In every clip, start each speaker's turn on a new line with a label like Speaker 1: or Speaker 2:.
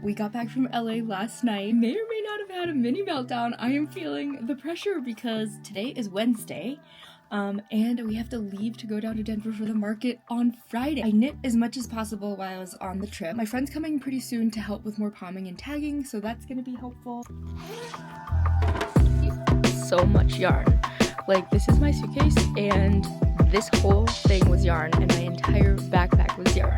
Speaker 1: We got back from LA last night. May or may not have had a mini meltdown. I am feeling the pressure because today is Wednesday. And we have to leave to go down to Denver for the market on Friday. I knit as much as possible while I was on the trip. My friend's coming pretty soon to help with more palming and tagging, so that's gonna be helpful. So much yarn. Like, this is my suitcase, and this whole thing was yarn, and my entire backpack was yarn.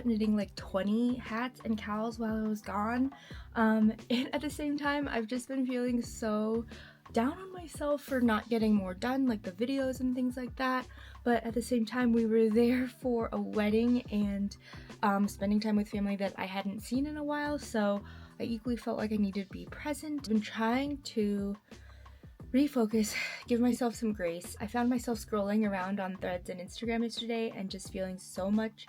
Speaker 1: Knitting like 20 hats and cowls while I was gone, and at the same time I've just been feeling so down on myself for not getting more done, like the videos and things like that. But at the same time, we were there for a wedding and spending time with family that I hadn't seen in a while, so I equally felt like I needed to be present. I've been trying to refocus, give myself some grace. I found myself scrolling around on Threads and Instagram yesterday and just feeling so much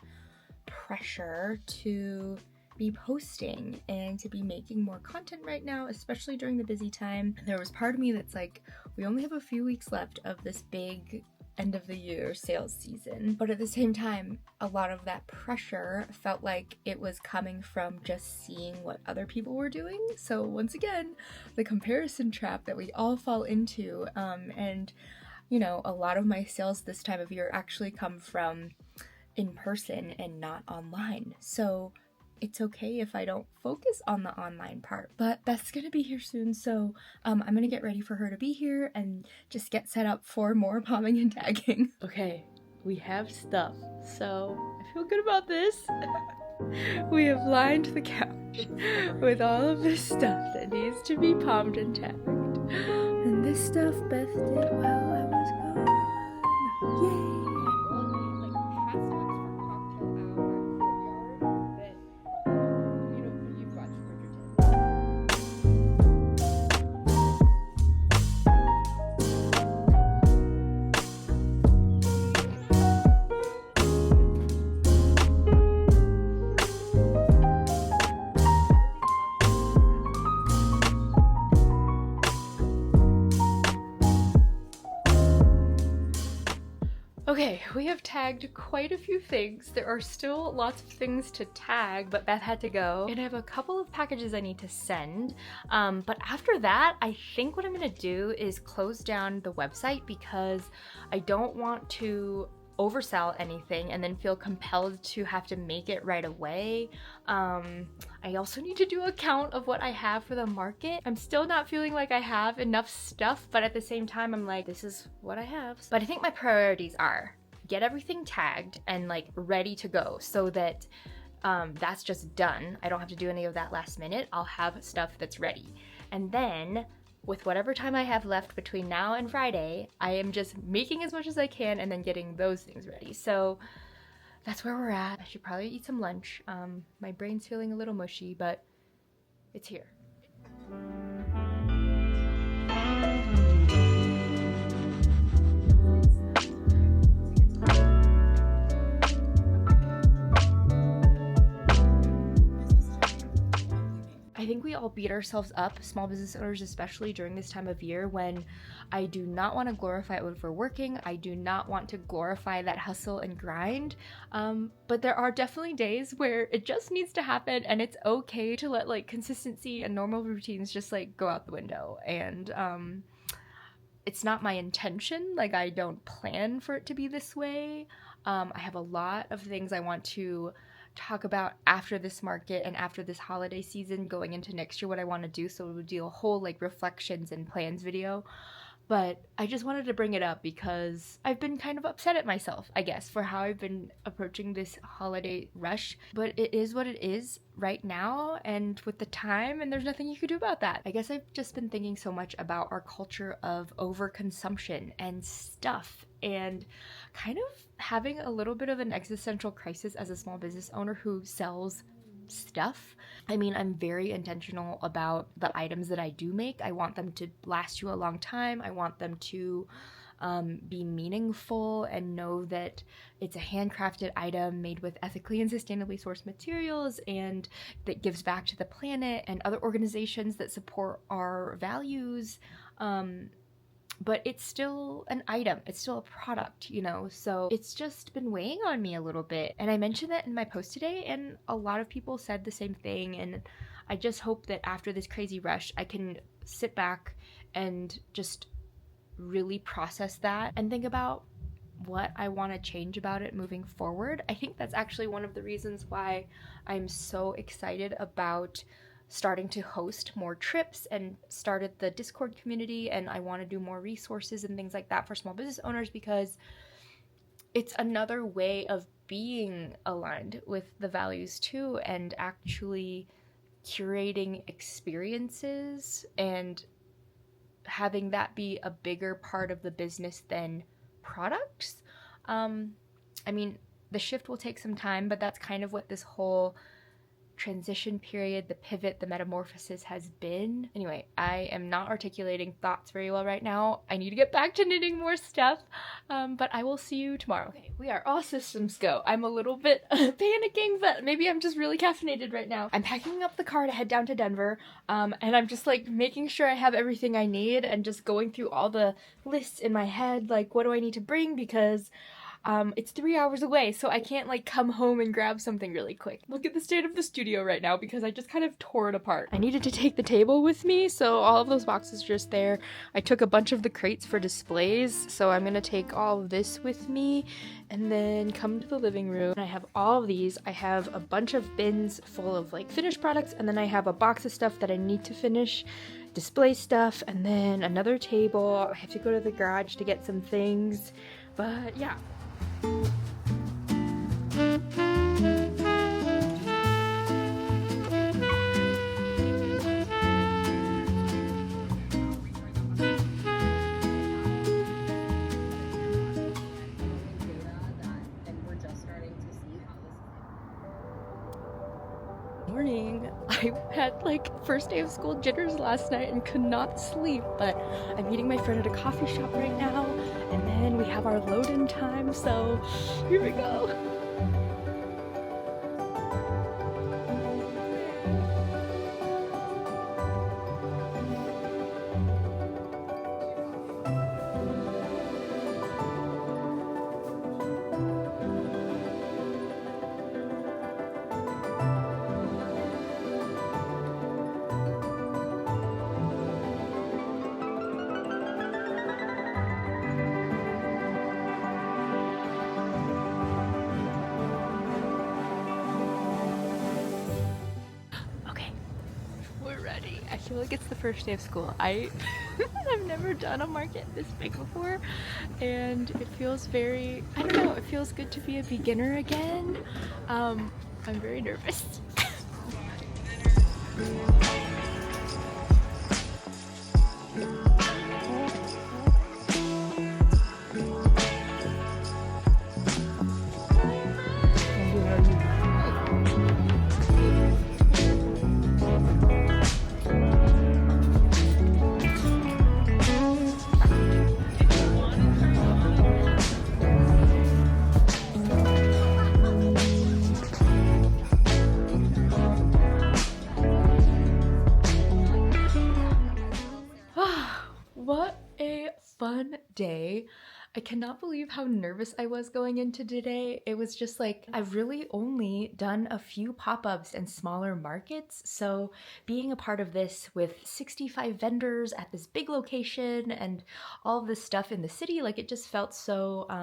Speaker 1: pressure to be posting and to be making more content right now, especially during the busy time. There was part of me that's like, we only have a few weeks left of this big end of the year sales season, but at the same time, a lot of that pressure felt like it was coming from just seeing what other people were doing. So once again, the comparison trap that we all fall into, and you know, a lot of my sales this time of year actually come from in person and not online. So it's okay if I don't focus on the online part, but Beth's gonna be here soon, so I'm gonna get ready for her to be here and just get set up for more palming and tagging. Okay, we have stuff, so I feel good about this. We have lined the couch with all of this stuff that needs to be palmed and tagged. And this stuff Beth did while I was gone. Yay! Okay, we have tagged quite a few things. There are still lots of things to tag, but Beth had to go. And I have a couple of packages I need to send. But after that, I think what I'm gonna do is close down the website because I don't want to oversell anything and then feel compelled to have to make it right away. I also need to do a count of what I have for the market. I'm still not feeling like I have enough stuff, but at the same time I'm like, this is what I have. But I think my priorities are get everything tagged and like ready to go so that that's just done. I don't have to do any of that last minute. I'll have stuff that's ready. And then with whatever time I have left between now and Friday, I am just making as much as I can and then getting those things ready. So that's where we're at. I should probably eat some lunch. My brain's feeling a little mushy, but it's here. I think we all beat ourselves up, small business owners especially, during this time of year when I do not want to glorify overworking. I do not want to glorify that hustle and grind. But there are definitely days where it just needs to happen and it's okay to let like consistency and normal routines just like go out the window. And it's not my intention. Like, I don't plan for it to be this way. I have a lot of things I want to talk about after this market and after this holiday season going into next year, what I want to do. So we'll do a whole like reflections and plans video. But I just wanted to bring it up because I've been kind of upset at myself, I guess, for how I've been approaching this holiday rush. But it is what it is right now and with the time, and there's nothing you could do about that. I guess I've just been thinking so much about our culture of overconsumption and stuff, and kind of having a little bit of an existential crisis as a small business owner who sells stuff. I mean, I'm very intentional about the items that I do make. I want them to last you a long time. I want them to be meaningful and know that it's a handcrafted item made with ethically and sustainably sourced materials and that gives back to the planet and other organizations that support our values. But it's still an item, it's still a product, you know, so it's just been weighing on me a little bit. And I mentioned that in my post today, and a lot of people said the same thing. And I just hope that after this crazy rush, I can sit back and just really process that and think about what I want to change about it moving forward. I think that's actually one of the reasons why I'm so excited about starting to host more trips and started the Discord community, and I want to do more resources and things like that for small business owners, because it's another way of being aligned with the values too, and actually curating experiences and having that be a bigger part of the business than products. I mean, the shift will take some time, but that's kind of what this whole transition period, the pivot, the metamorphosis has been. Anyway, I am not articulating thoughts very well right now. I need to get back to knitting more stuff, but I will see you tomorrow. Okay, we are all systems go. I'm a little bit panicking, but maybe I'm just really caffeinated right now. I'm packing up the car to head down to Denver, and I'm just like making sure I have everything I need and just going through all the lists in my head, like what do I need to bring, because it's 3 hours away, so I can't like come home and grab something really quick. Look at the state of the studio right now because I just kind of tore it apart. I needed to take the table with me, so all of those boxes are just there. I took a bunch of the crates for displays, so I'm gonna take all of this with me and then come to the living room. I have all of these. I have a bunch of bins full of like finished products, and then I have a box of stuff that I need to finish, display stuff, and then another table. I have to go to the garage to get some things, but yeah. Morning. I had like first day of school jitters last night and could not sleep, but I'm meeting my friend at a coffee shop right now, and then we have our load-in time, so here we go. I feel like it's the first day of school. I've never done a market this big before, and it feels very, I don't know, it feels good to be a beginner again. I'm very nervous. What a fun day. I cannot believe how nervous I was going into today. It was just like, I've really only done a few pop-ups and smaller markets, so being a part of this with 65 vendors at this big location and all of this stuff in the city, like it just felt so, I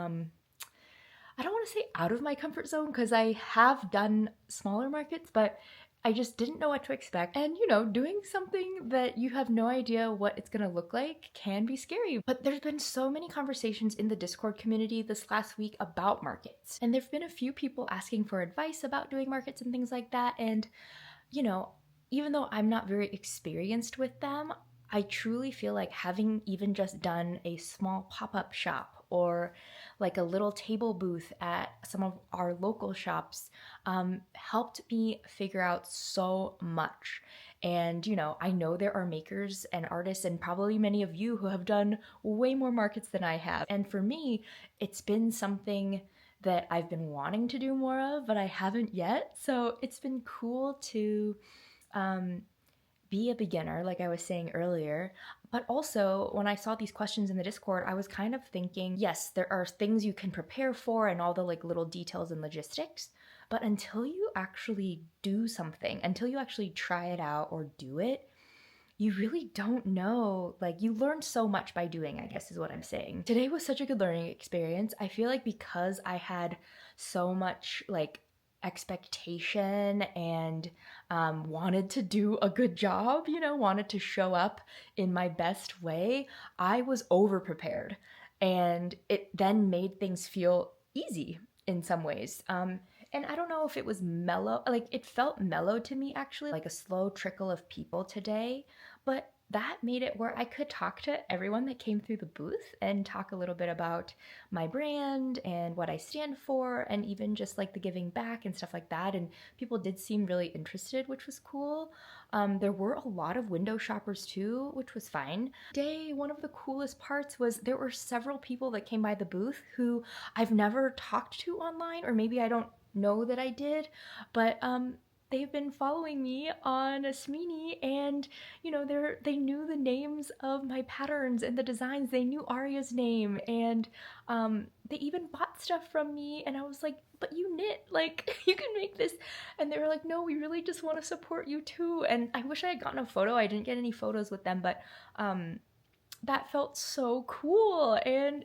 Speaker 1: don't want to say out of my comfort zone, because I have done smaller markets, but I just didn't know what to expect. And you know, doing something that you have no idea what it's gonna look like can be scary. But there's been so many conversations in the Discord community this last week about markets. And there've been a few people asking for advice about doing markets and things like that. And you know, even though I'm not very experienced with them, I truly feel like having even just done a small pop-up shop or like a little table booth at some of our local shops helped me figure out so much. And you know, I know there are makers and artists and probably many of you who have done way more markets than I have. And for me, it's been something that I've been wanting to do more of, but I haven't yet. So it's been cool to be a beginner, like I was saying earlier. But also, when I saw these questions in the Discord, I was kind of thinking, yes, there are things you can prepare for and all the like little details and logistics, but until you actually do something, until you actually try it out or do it, you really don't know. Like, you learn so much by doing, I guess is what I'm saying. Today was such a good learning experience. I feel like because I had so much like expectation and wanted to do a good job, you know, wanted to show up in my best way, I was over prepared, and it then made things feel easy in some ways. And I don't know if it was mellow, like it felt mellow to me actually, like a slow trickle of people today, but that made it where I could talk to everyone that came through the booth and talk a little bit about my brand and what I stand for, and even just like the giving back and stuff like that. And people did seem really interested, which was cool. There were a lot of window shoppers too, which was fine. Today, one of the coolest parts was there were several people that came by the booth who I've never talked to online, or maybe I don't know that I did, but they've been following me on Smini, and you know, they knew the names of my patterns and the designs. They knew Arya's name, and they even bought stuff from me, and I was like, but you knit, like you can make this. And they were like, no, we really just want to support you too. And I wish I had gotten a photo. I didn't get any photos with them, but that felt so cool. And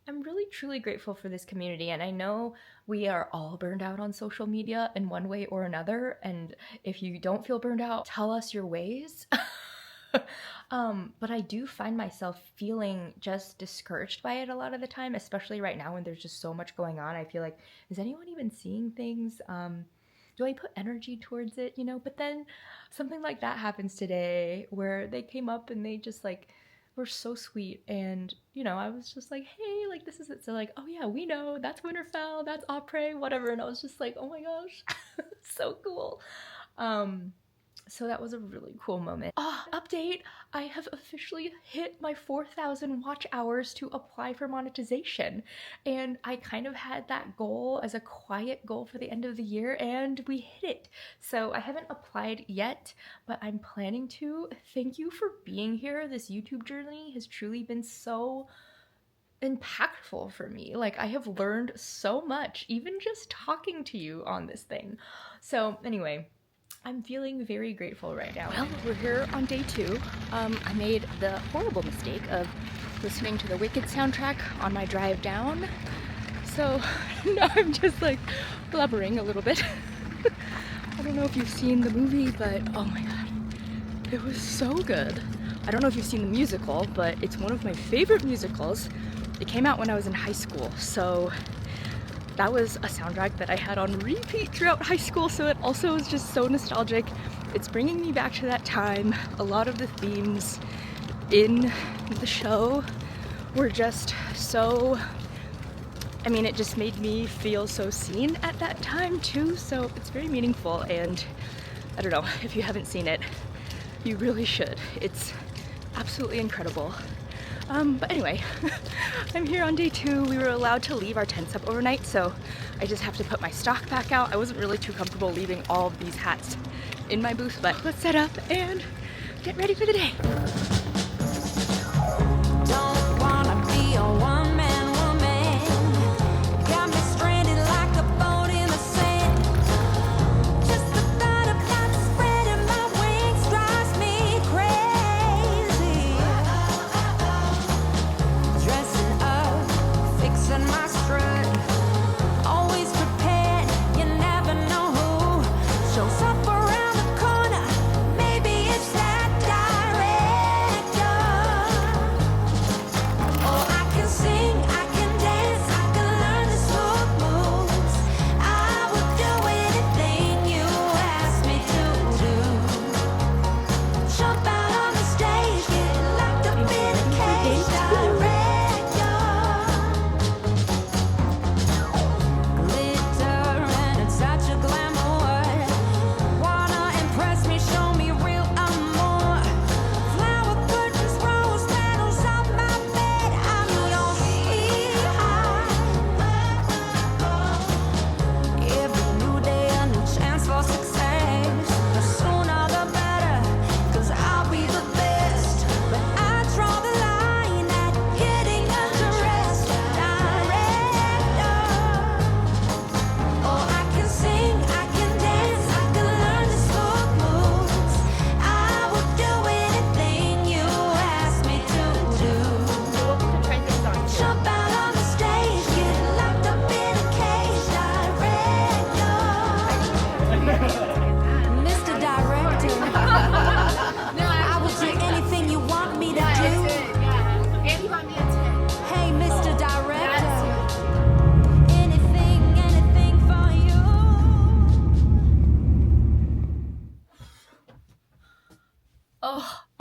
Speaker 1: I'm really truly grateful for this community, and I know we are all burned out on social media in one way or another, and if you don't feel burned out, tell us your ways. But I do find myself feeling just discouraged by it a lot of the time, especially right now when there's just so much going on. I feel like, is anyone even seeing things? Do I put energy towards it, you know? But then something like that happens today where they came up and they just like were so sweet, and you know, I was just like, hey, like this is it. So like, oh yeah, we know that's Winterfell, that's Après, whatever. And I was just like, oh my gosh, so cool. So that was a really cool moment. Update, I have officially hit my 4,000 watch hours to apply for monetization. And I kind of had that goal as a quiet goal for the end of the year, and we hit it. So I haven't applied yet, but I'm planning to. Thank you for being here. This YouTube journey has truly been so impactful for me. Like, I have learned so much, even just talking to you on this thing. So anyway, I'm feeling very grateful right now. Well, we're here on day 2. I made the horrible mistake of listening to the Wicked soundtrack on my drive down. So now I'm just like blubbering a little bit. I don't know if you've seen the movie, but oh my god, it was so good. I don't know if you've seen the musical, but it's one of my favorite musicals. It came out when I was in high school, so that was a soundtrack that I had on repeat throughout high school, so it also is just so nostalgic. It's bringing me back to that time. A lot of the themes in the show were just so, I mean, it just made me feel so seen at that time too, so it's very meaningful. And I don't know, if you haven't seen it, you really should. It's absolutely incredible. But anyway, I'm here on day 2. We were allowed to leave our tents up overnight, so I just have to put my stock back out. I wasn't really too comfortable leaving all of these hats in my booth, but let's set up and get ready for the day. Don't wanna be a one-man woman. Got me stranded like a boat in the sand. Just the thought about spreading my wings drives me crazy. Dressing up, fixing my strut. Always prepared, you never know who. Show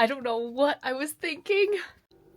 Speaker 1: I don't know what I was thinking.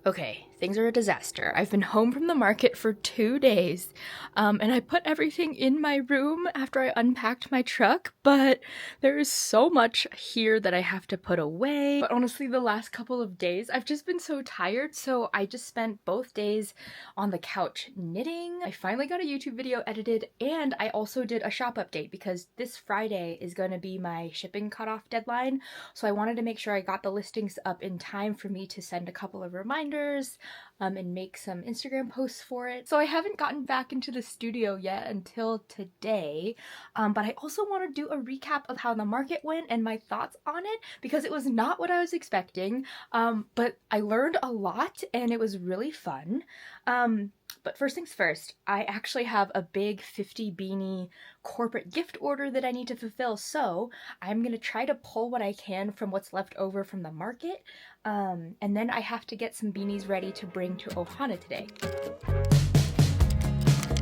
Speaker 1: Okay, things are a disaster. I've been home from the market for 2 days, and I put everything in my room after I unpacked my truck, but there is so much here that I have to put away. But honestly, the last couple of days, I've just been so tired, so I just spent both days on the couch knitting. I finally got a YouTube video edited, and I also did a shop update because this Friday is going to be my shipping cutoff deadline, so I wanted to make sure I got the listings up in time for me to send a couple of reminders and make some Instagram posts for it. So I haven't gotten back into the studio yet until today, but I also want to do a recap of how the market went and my thoughts on it because it was not what I was expecting, but I learned a lot and it was really fun. But first things first, I actually have a big 50 beanie corporate gift order that I need to fulfill, so I'm gonna try to pull what I can from what's left over from the market, and then I have to get some beanies ready to bring to Ohana today.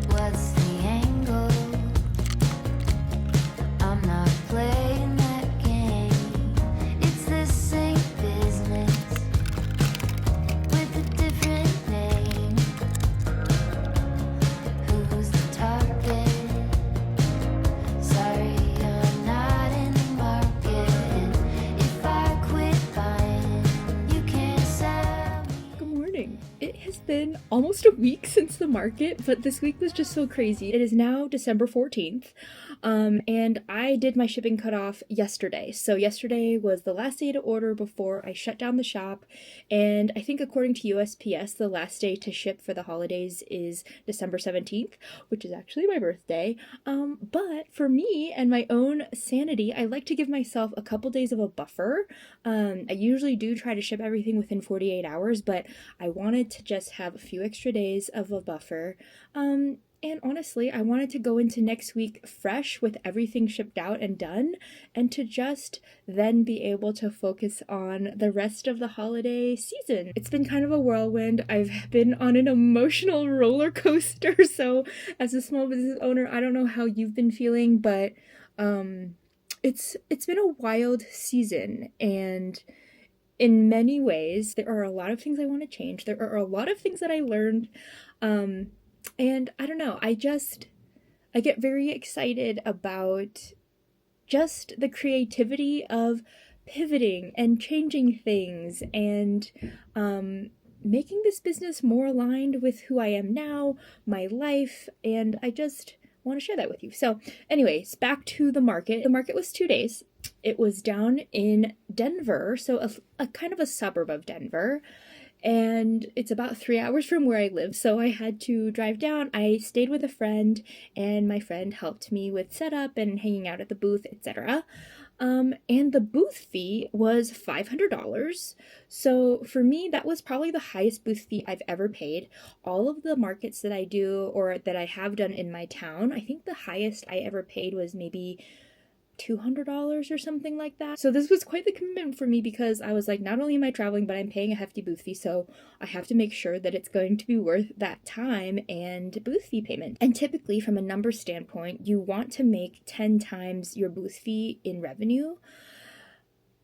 Speaker 1: What's the angle? I'm not playing that game. It's the same business with a different name. Who's the target? Sorry, I'm not in the market. If I quit buying, you can't sell me. Good morning. It has been almost a week since the market, but this week was just so crazy. It is now December 14th, and I did my shipping cutoff yesterday. So yesterday was the last day to order before I shut down the shop, and I think according to USPS, the last day to ship for the holidays is December 17th, which is actually my birthday. But for me and my own sanity, I like to give myself a couple days of a buffer. I usually do try to ship everything within 48 hours, but I wanted to just have a few extra days of a buffer. And honestly, I wanted to go into next week fresh with everything shipped out and done, and to just then be able to focus on the rest of the holiday season. It's been kind of a whirlwind. I've been on an emotional roller coaster, so as a small business owner, I don't know how you've been feeling, but it's been a wild season, and in many ways, there are a lot of things I want to change. There are a lot of things that I learned, and I don't know, I get very excited about just the creativity of pivoting and changing things and making this business more aligned with who I am now, my life, and I just want to share that with you. So anyways, back to the market. The market was 2 days. It was down in Denver, so a kind of a suburb of Denver, and it's about 3 hours from where I live, so I had to drive down. I stayed with a friend, and my friend helped me with setup and hanging out at the booth, etc. And the booth fee was $500. So for me, that was probably the highest booth fee I've ever paid. All of the markets that I do or that I have done in my town, I think the highest I ever paid was maybe $200 or something like that. So this was quite the commitment for me because I was like, not only am I traveling, but I'm paying a hefty booth fee, so I have to make sure that it's going to be worth that time and booth fee payment. And typically from a number standpoint, you want to make 10 times your booth fee in revenue.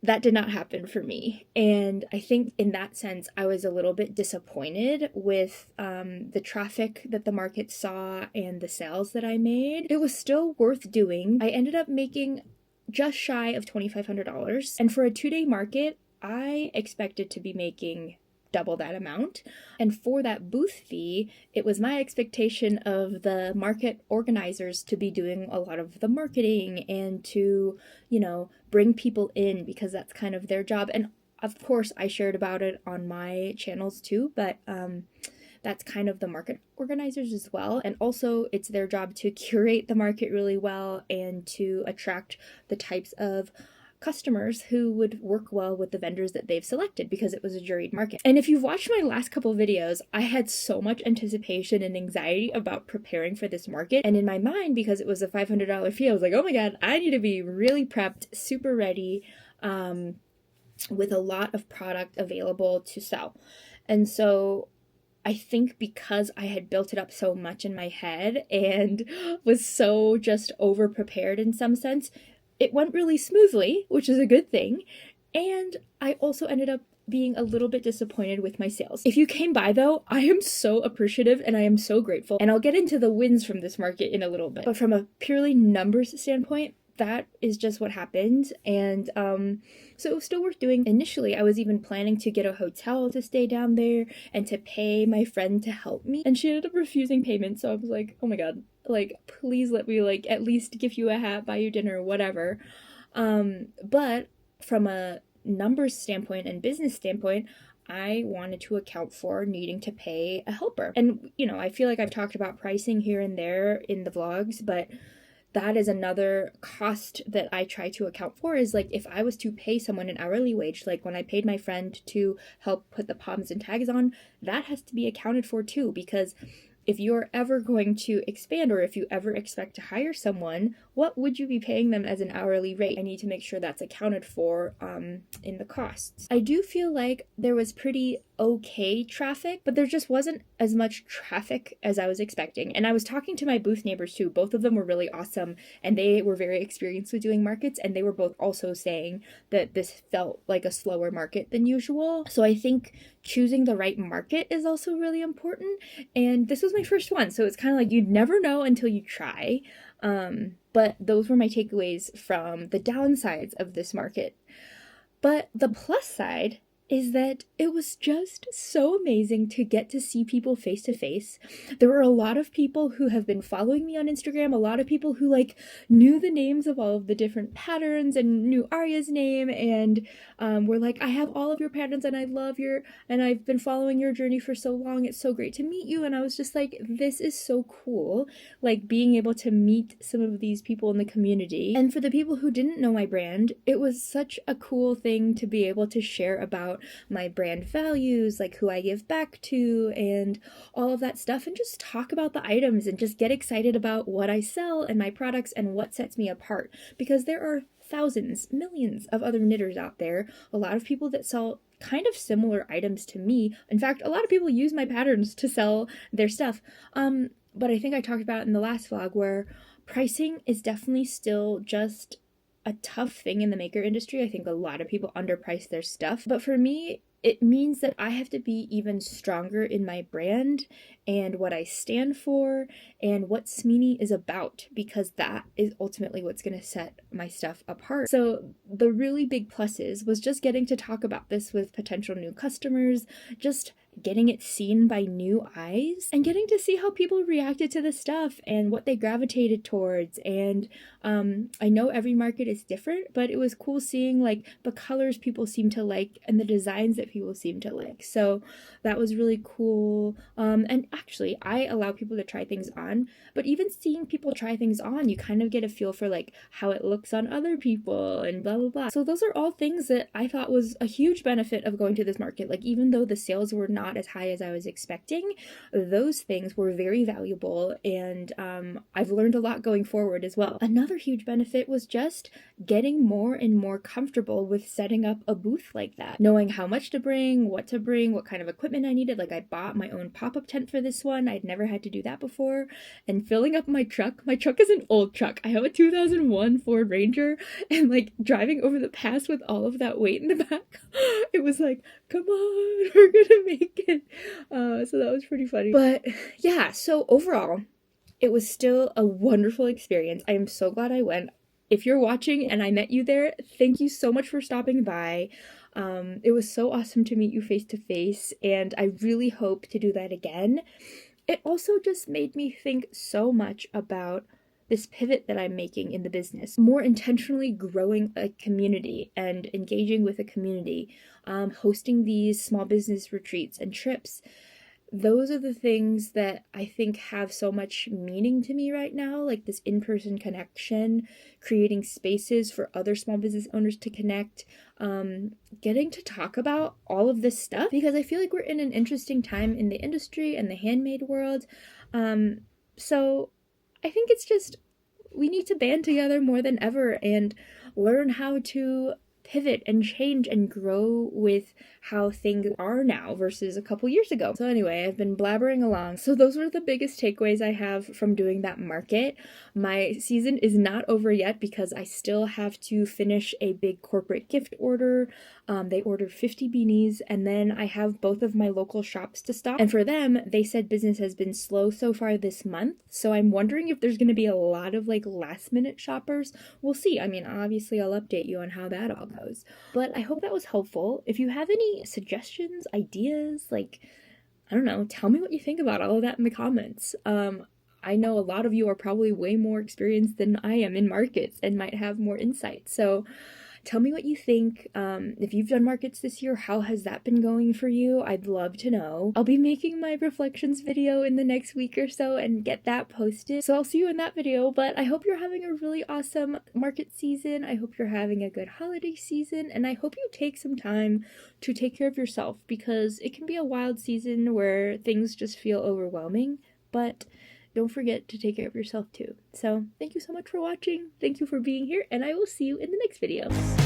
Speaker 1: That did not happen for me. And I think in that sense, I was a little bit disappointed with the traffic that the market saw and the sales that I made. It was still worth doing. I ended up making just shy of $2,500. And for a 2-day market, I expected to be making double that amount. And for that booth fee, it was my expectation of the market organizers to be doing a lot of the marketing and to, bring people in because that's kind of their job. And of course, I shared about it on my channels too, but that's kind of the market organizers as well. And also it's their job to curate the market really well and to attract the types of customers who would work well with the vendors that they've selected because it was a juried market. And if you've watched my last couple videos, I had so much anticipation and anxiety about preparing for this market. And in my mind, because it was a $500 fee, I was like, oh my God, I need to be really prepped, super ready, with a lot of product available to sell. And so I think because I had built it up so much in my head and was so just over prepared in some sense, it went really smoothly, which is a good thing. And I also ended up being a little bit disappointed with my sales. If you came by though, I am so appreciative and I am so grateful, and I'll get into the wins from this market in a little bit. But from a purely numbers standpoint, that is just what happened. And so it was still worth doing. Initially, I was even planning to get a hotel to stay down there and to pay my friend to help me, and she ended up refusing payment. So I was like, oh my god, like, please let me, like, at least give you a hat, buy you dinner, whatever. But from a numbers standpoint and business standpoint, I wanted to account for needing to pay a helper. And, you know, I feel like I've talked about pricing here and there in the vlogs, but that is another cost that I try to account for, is like, if I was to pay someone an hourly wage, like when I paid my friend to help put the poms and tags on, that has to be accounted for too, because if you're ever going to expand, or if you ever expect to hire someone, what would you be paying them as an hourly rate? I need to make sure that's accounted for in the costs. I do feel like there was pretty okay traffic, but there just wasn't as much traffic as I was expecting. And I was talking to my booth neighbors too. Both of them were really awesome, and they were very experienced with doing markets, and they were both also saying that this felt like a slower market than usual. So I think choosing the right market is also really important. And this was my first one, so it's kind of like, you'd never know until you try. But those were my takeaways from the downsides of this market. But the plus side is that it was just so amazing to get to see people face to face. There were a lot of people who have been following me on Instagram, a lot of people who like knew the names of all of the different patterns and knew Arya's name, and were like, I have all of your patterns and I love and I've been following your journey for so long. It's so great to meet you. And I was just like, this is so cool, like being able to meet some of these people in the community. And for the people who didn't know my brand, it was such a cool thing to be able to share about my brand values, like who I give back to and all of that stuff, and just talk about the items and just get excited about what I sell and my products and what sets me apart, because there are thousands, millions of other knitters out there, a lot of people that sell kind of similar items to me. In fact, a lot of people use my patterns to sell their stuff. But I think I talked about in the last vlog where pricing is definitely still just a tough thing in the maker industry. I think a lot of people underprice their stuff, but for me, it means that I have to be even stronger in my brand and what I stand for and what Smee is about, because that is ultimately what's going to set my stuff apart. So the really big pluses was just getting to talk about this with potential new customers, just getting it seen by new eyes, and getting to see how people reacted to the stuff and what they gravitated towards. And I know every market is different, but it was cool seeing like the colors people seem to like and the designs that people seem to like. So that was really cool. And actually, I allow people to try things on, but even seeing people try things on, you kind of get a feel for like how it looks on other people and blah blah blah. So those are all things that I thought was a huge benefit of going to this market. Like, even though the sales were not as high as I was expecting, those things were very valuable, and I've learned a lot going forward as well. Another huge benefit was just getting more and more comfortable with setting up a booth like that, knowing how much to bring, what kind of equipment I needed. Like, I bought my own pop-up tent for this one. I'd never had to do that before. And filling up my truck is an old truck. I have a 2001 Ford Ranger, and like driving over the pass with all of that weight in the back, it was like, come on, we're gonna make it. So that was pretty funny. But yeah, so overall, it was still a wonderful experience. I am so glad I went. If you're watching and I met you there, thank you so much for stopping by. It was so awesome to meet you face to face, and I really hope to do that again. It also just made me think so much about this pivot that I'm making in the business, more intentionally growing a community and engaging with a community, hosting these small business retreats and trips. Those are the things that I think have so much meaning to me right now, like this in-person connection, creating spaces for other small business owners to connect, getting to talk about all of this stuff, because I feel like we're in an interesting time in the industry and the handmade world. So I think it's just, we need to band together more than ever and learn how to pivot and change and grow with how things are now versus a couple years ago. So anyway, I've been blabbering along. So those were the biggest takeaways I have from doing that market. My season is not over yet because I still have to finish a big corporate gift order. They ordered 50 beanies, and then I have both of my local shops to stock. And for them, they said business has been slow so far this month. So I'm wondering if there's going to be a lot of like last minute shoppers. We'll see. I mean, obviously I'll update you on how that all goes. But I hope that was helpful. If you have any suggestions, ideas, like, I don't know, tell me what you think about all of that in the comments. I know a lot of you are probably way more experienced than I am in markets and might have more insight. So tell me what you think. If you've done markets this year, how has that been going for you? I'd love to know. I'll be making my reflections video in the next week or so and get that posted. So I'll see you in that video, but I hope you're having a really awesome market season. I hope you're having a good holiday season, and I hope you take some time to take care of yourself, because it can be a wild season where things just feel overwhelming, but don't forget to take care of yourself too. So thank you so much for watching. Thank you for being here, and I will see you in the next video.